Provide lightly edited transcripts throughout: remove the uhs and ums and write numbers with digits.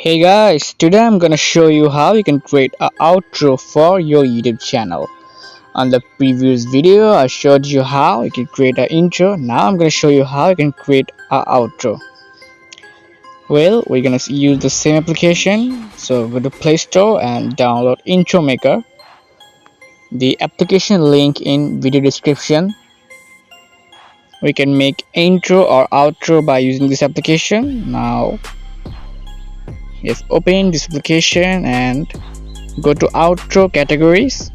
Hey guys, today I'm gonna show you how you can create an outro for your YouTube channel. On the previous video, I showed you how you can create an intro. Now I'm gonna show you how you can create an outro. Well, we're gonna use the same application. So go to Play Store and download Intro Maker. The application link in video description. We can make intro or outro by using this application. Now, if open this application and go to outro categories,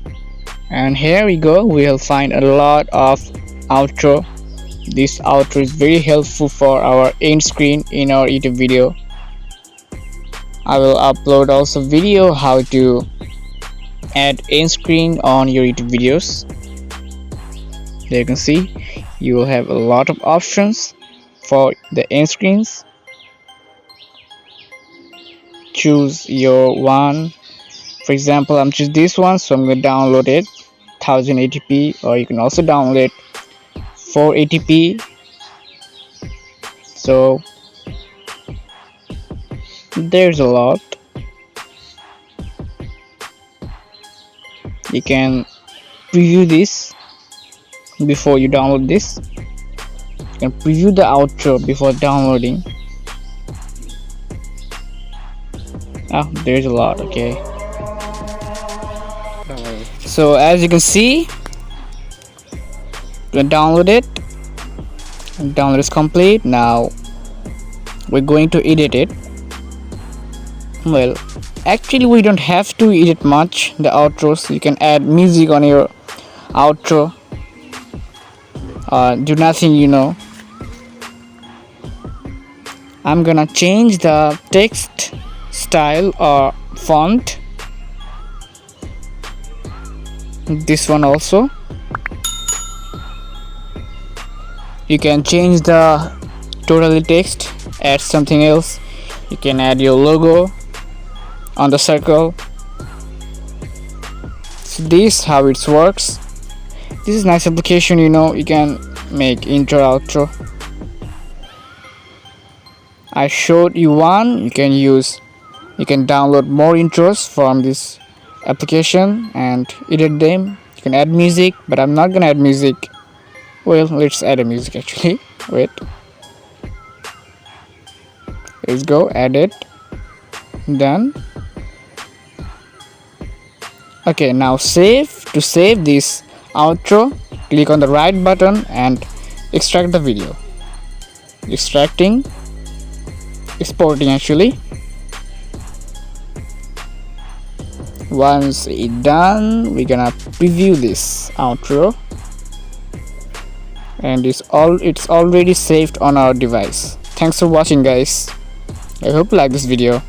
and here we go, we'll find a lot of outro. This outro is very helpful for our end screen in our YouTube video. I will upload also video how to add end screen on your YouTube videos. There you can see you will have a lot of options for the end screens. Choose your one. For example, I'm choosing this one, so I'm going to download it 1080p, or you can also download 480p. So there's a lot. You can preview this before you download this. You can preview the outro before downloading. There's a lot. Okay, so as you can see, you can download it. Download is complete. Now we're going to edit it. Well, actually we don't have to edit much the outros. You can add music on your outro, do nothing. I'm gonna change the text style or font, this one also. You can change the totally text, add something else. You can add your logo on the circle. So this how it works. This is nice application. You can make intro, outro. I showed you one. You can download more intros from this application and edit them. You can add music, but I'm not gonna add music. Well, let's add a music actually. Wait, let's go add it. Done. Okay, now save. To save this outro, click on the right button and extract the video. Exporting actually. Once it's done, we're gonna preview this outro, and it's already saved on our device. Thanks for watching, guys. I hope you like this video.